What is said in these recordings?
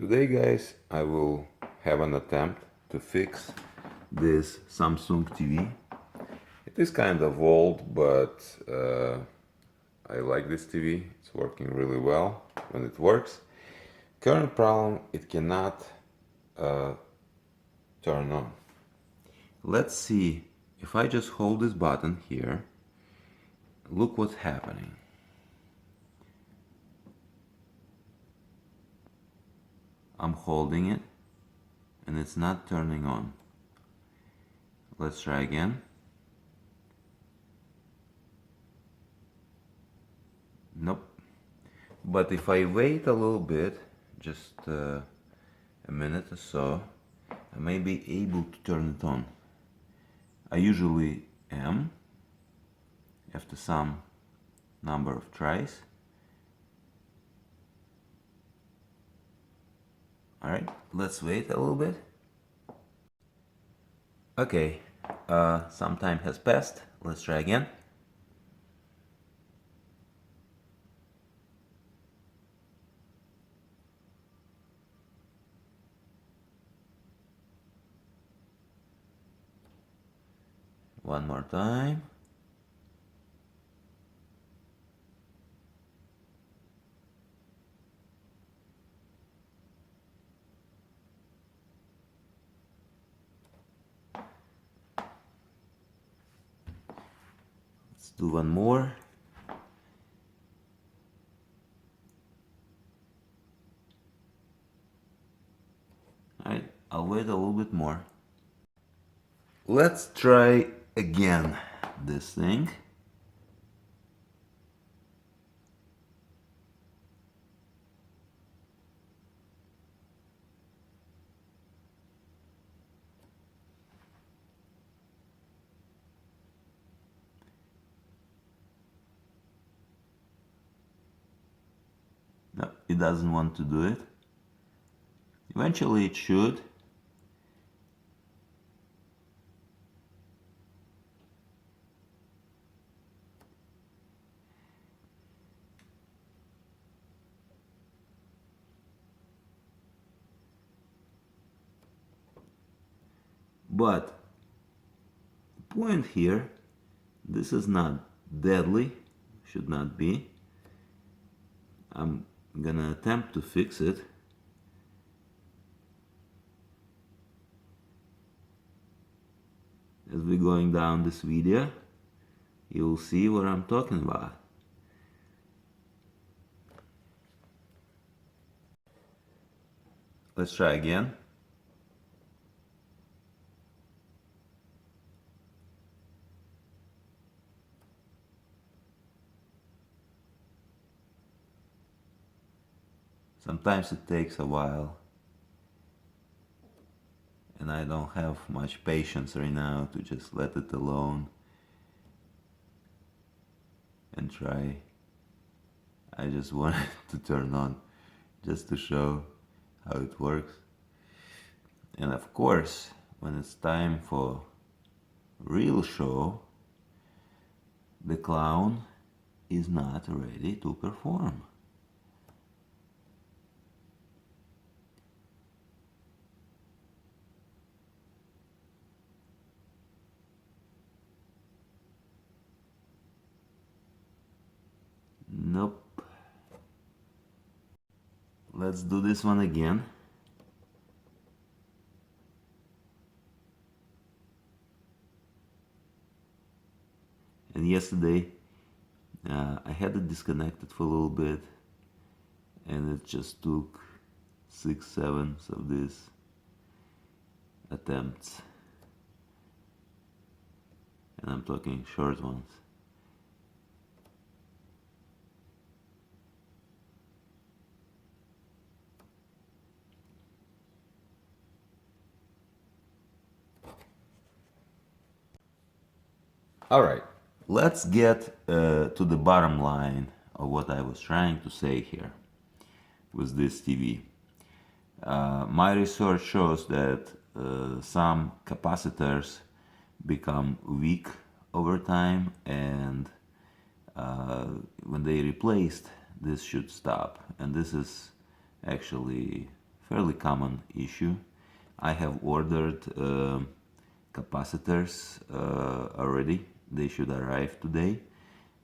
Today guys, I will have an attempt to fix this Samsung TV. It is kind of old, but I like this TV. It's working really well when it works. Current problem, it cannot turn on. Let's see, if I just hold this button here, look what's happening. I'm holding it and it's not turning on. Let's try again. Nope. But if I wait a little bit, just a minute or so, I may be able to turn it on. I usually am after some number of tries. Alright, let's wait a little bit. Okay, some time has passed. Let's try again. One more time. Let's do one more. Alright, I'll wait a little bit more. Let's try again this thing. No, it doesn't want to do it. Eventually it should. But the point here, this is not deadly, should not be. I'm gonna attempt to fix it. As we're going down this video, you'll see what I'm talking about. Let's try again. Sometimes it takes a while, and I don't have much patience right now to just let it alone and try. I just want it to turn on just to show how it works. And of course, when it's time for real show, the clown is not ready to perform. Nope. Let's do this one again. And yesterday I had it disconnected for a little bit, and it just took 6/7 of these attempts, and I'm talking short ones. Alright, let's get to the bottom line of what I was trying to say here with this TV. My research shows that some capacitors become weak over time, and when they replaced, this should stop. And this is actually fairly common issue. I have ordered capacitors already. They should arrive today,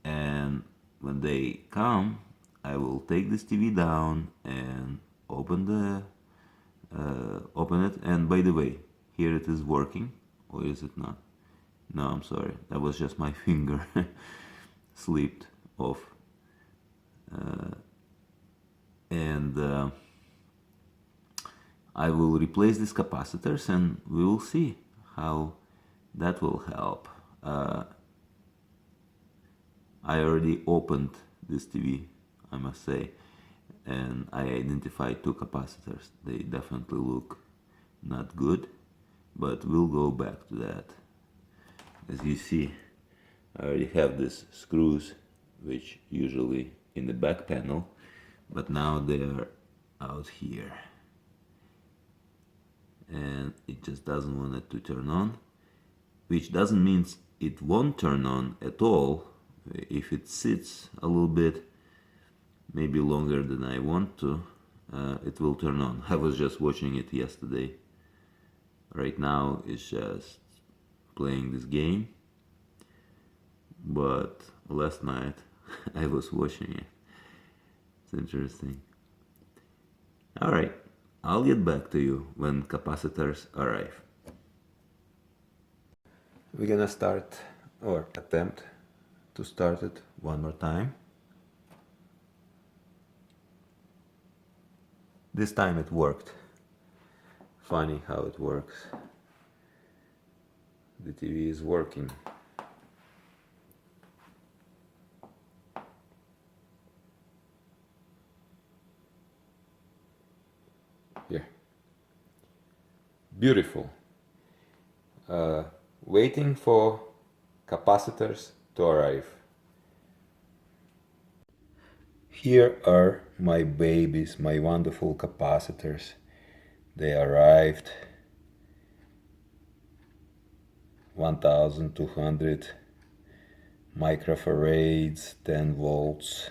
and when they come, I will take this TV down and open it. And by the way, here it is working, or is it not? No, I'm sorry, that was just my finger slipped off. And I will replace these capacitors and we will see how that will help. I already opened this TV, I must say, and I identified two capacitors. They definitely look not good, but we'll go back to that. As you see, I already have these screws, which usually in the back panel, but now they are out here. And it just doesn't want it to turn on, which doesn't mean it won't turn on at all. If it sits a little bit, maybe longer than I want to, it will turn on. I was just watching it yesterday. Right now it's just playing this game, but last night I was watching it. It's interesting. Alright, I'll get back to you when capacitors arrive. We're gonna start, or attempt to start it one more time. This time it worked. Funny how it works. The TV is working. Here. Beautiful. Waiting for capacitors to arrive. Here are my babies, my wonderful capacitors. They arrived. 1200 microfarads, 10 volts.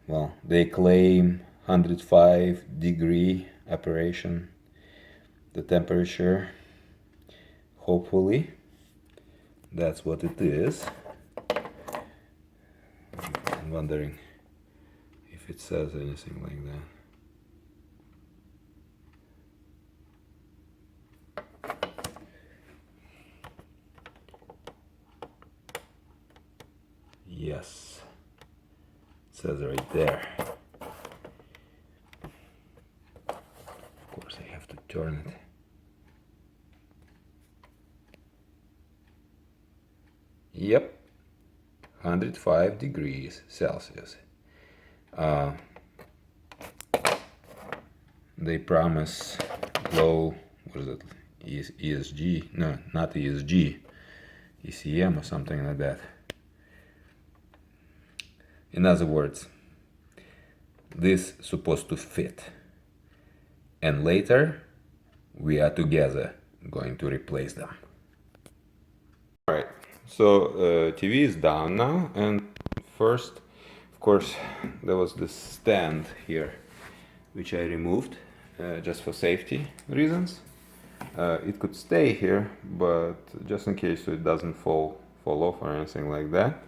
Well, they claim 105-degree operation, the temperature. Hopefully that's what it is. I'm wondering if it says anything like that. Yes, it says right there. Of course I have to turn it. Yep, 105 degrees Celsius. They promise low, what is it, ESG? No, not ESG, ECM or something like that. In other words, this is supposed to fit. And later, we are together going to replace them. Alright, so TV is down now, and first, of course, there was this stand here, which I removed just for safety reasons. It could stay here, but just in case so it doesn't fall off or anything like that.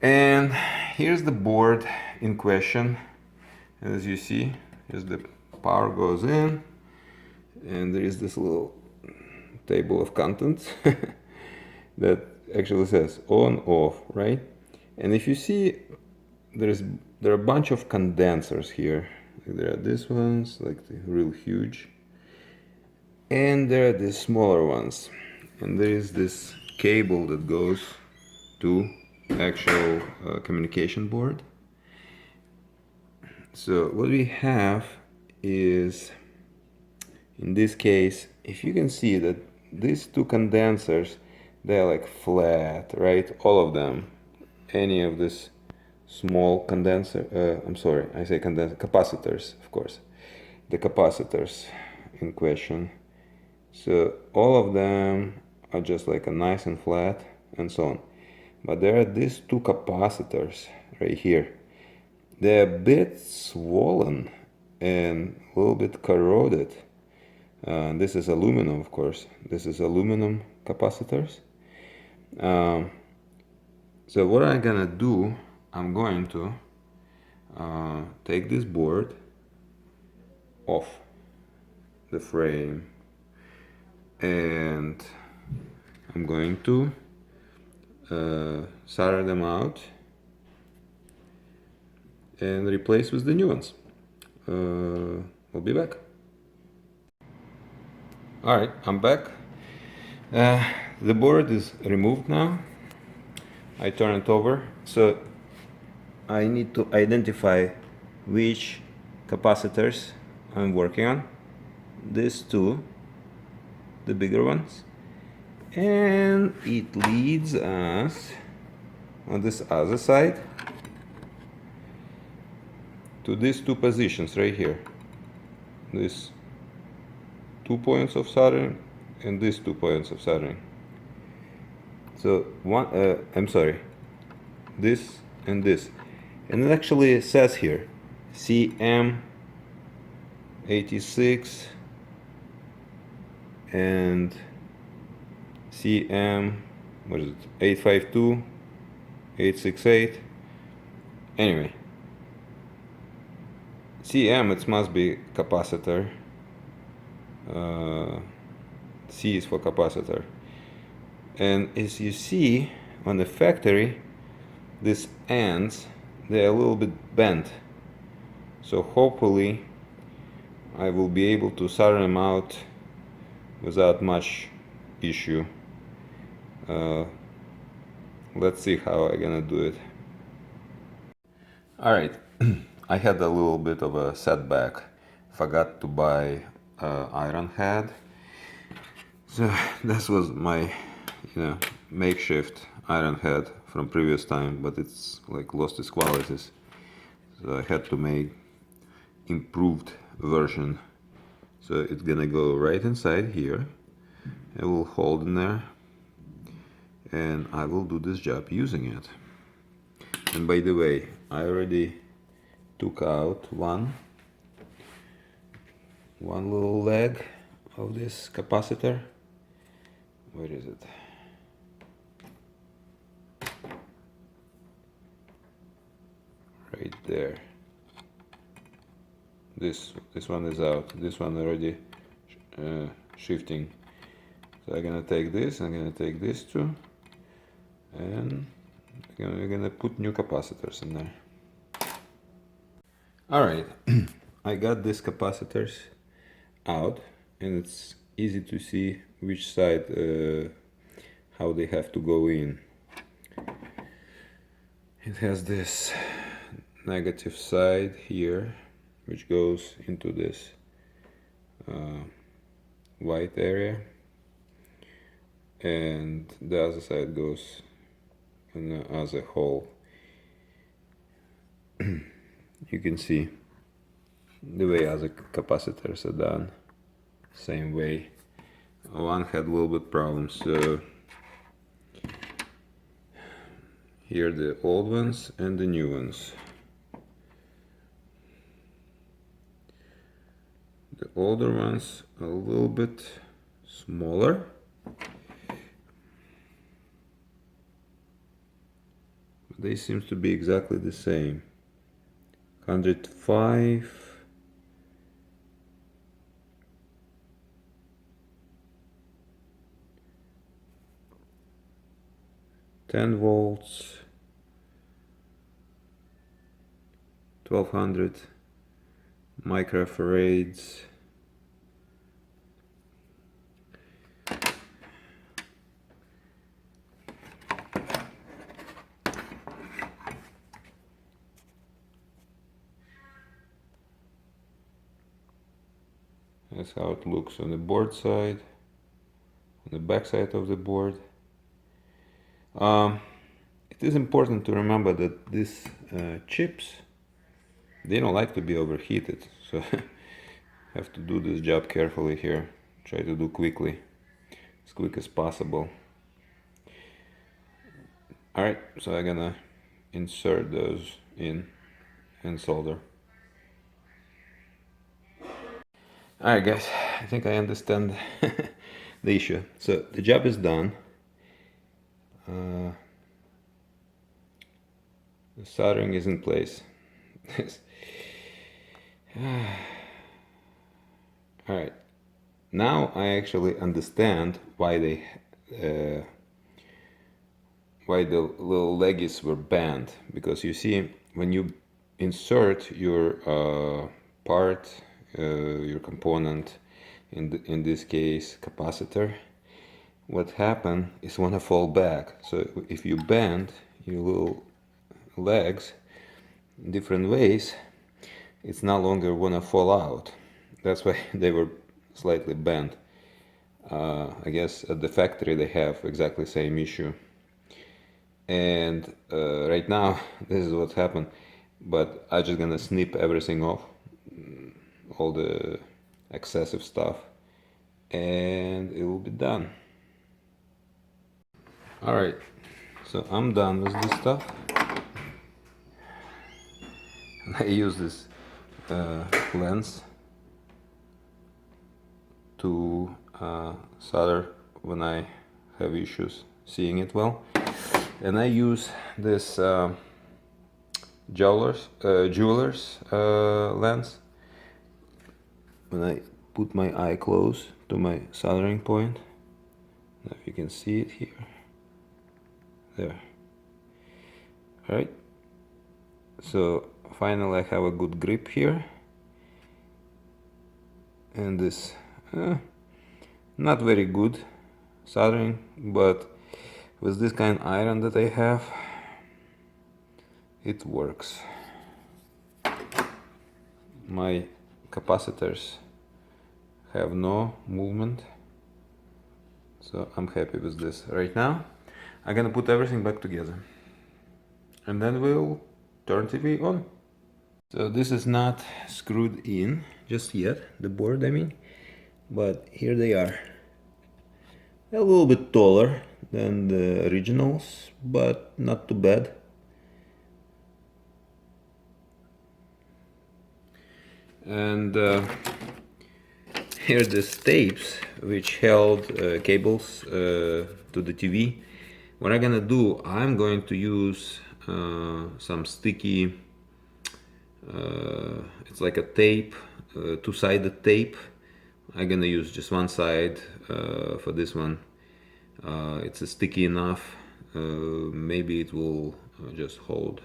And here's the board in question. As you see, as the power goes in, and there is this little table of contents that actually says on, off, right? And if you see, there are a bunch of condensers here. There are these ones, like the real huge, and there are these smaller ones. And there is this cable that goes to actual communication board. So what we have is, in this case, if you can see that these two condensers, they're like flat, right? All of them. Any of this small condenser, I'm sorry, I say condenser, capacitors, of course. The capacitors in question. So all of them are just like a nice and flat and so on. But there are these two capacitors right here. They're a bit swollen and a little bit corroded. This is aluminum, of course. This is aluminum capacitors. So what I'm gonna do, I'm going to take this board off the frame, and I'm going to solder them out and replace with the new ones. We'll be back. Alright, I'm back. The board is removed now. I turn it over. So I need to identify which capacitors I'm working on. These two, the bigger ones. And it leads us on this other side to these two positions right here. These 2 points of soldering and these 2 points of soldering. So I'm sorry, this and this. And it actually says here CM86 and CM, what is it, 852, 868. Anyway, CM, it must be capacitor. C is for capacitor. And as you see on the factory, these ends, they're a little bit bent. So hopefully I will be able to solder them out without much issue. Let's see how I'm gonna do it. Alright, I had a little bit of a setback. Forgot to buy iron head. So this was my makeshift iron head from previous time, but it's like lost its qualities. So I had to make improved version. So it's gonna go right inside here. It will hold in there, and I will do this job using it. And by the way, I already took out one little leg of this capacitor. Where is it? Right there. This one is out. This one already shifting. So I'm gonna take this. I'm gonna take this too, and we're gonna put new capacitors in there. All right, I got these capacitors out, and it's easy to see which side how they have to go in. It has this negative side here, which goes into this white area, and the other side goes in the other hole. You can see the way other capacitors are done, same way. One had a little bit problems, so here are the old ones and the new ones. The older ones are a little bit smaller, but they seem to be exactly the same. 105, 10 volts, 1200 microfarads, that's how it looks on the board side, on the back side of the board. It is important to remember that these chips, they don't like to be overheated, so have to do this job carefully here. Try to do quickly, as quick as possible. Alright, so I'm gonna insert those in and solder. Alright guys, I think I understand the issue. So the job is done. The soldering is in place. Alright, now I actually understand why why the little leggies were bent, because you see, when you insert your part, your component, in this case capacitor, what happened is wanna fall back. So if you bend your little legs in different ways, it's no longer wanna fall out. That's why they were slightly bent. I guess at the factory they have exactly the same issue. And right now this is what happened, but I'm just gonna snip everything off, all the excessive stuff, and it will be done. Alright, so I'm done with this stuff. I use this lens to solder when I have issues seeing it well, and I use this jeweler's lens when I put my eye close to my soldering point. Now if you can see it here, there. Alright, so finally I have a good grip here, and this not very good soldering, but with this kind of iron that I have, it works. My capacitors have no movement, so I'm happy with this. Right now I'm gonna put everything back together, and then we'll turn TV on. So this is not screwed in just yet, the board I mean, but here they are. A little bit taller than the originals, but not too bad. And here are these tapes which held cables to the TV. What I'm gonna do, I'm going to use some sticky, it's like a tape, two-sided tape. I'm gonna use just one side for this one. It's sticky enough, maybe it will just hold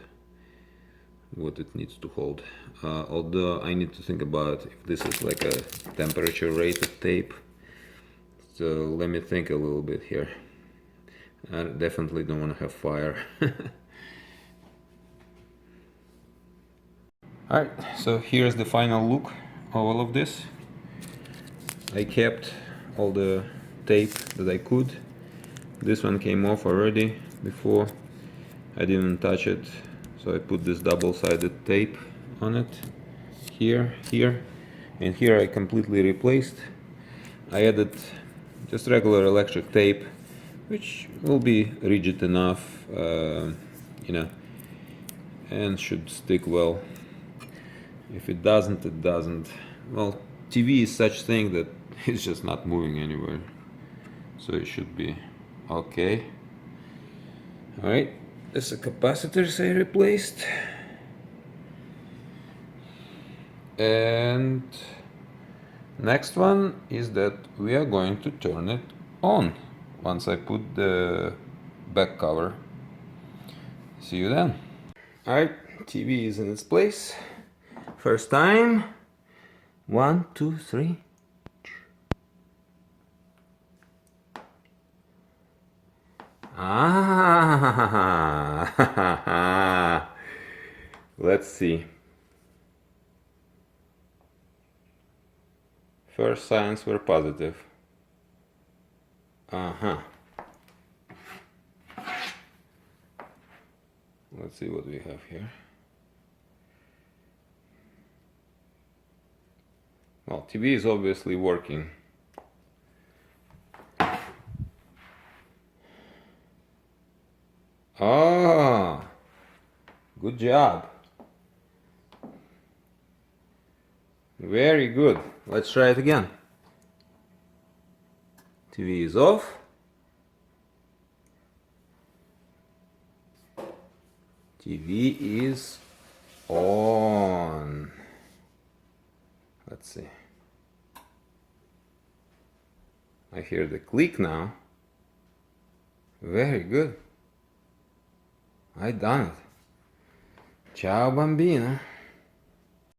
what it needs to hold. Although I need to think about if this is like a temperature rated tape. So let me think a little bit here. I definitely don't want to have fire. Alright, so here's the final look of all of this. I kept all the tape that I could. This one came off already before. I didn't touch it, so I put this double-sided tape on it. Here, and here I completely replaced. I added just regular electric tape, which will be rigid enough, you know, and should stick well. If it doesn't, it doesn't. Well, TV is such thing that it's just not moving anywhere, so it should be okay. Alright, this is the capacitors I replaced, and next one is that we are going to turn it on once I put the back cover. See you then. Alright, TV is in its place. First time. 1, 2, 3. Ah, let's see. First signs were positive. Let's see what we have here. Well, TV is obviously working. Ah, good job. Very good. Let's try it again. TV is off. TV is on. Let's see. I hear the click now. Very good. I done it. Ciao bambina.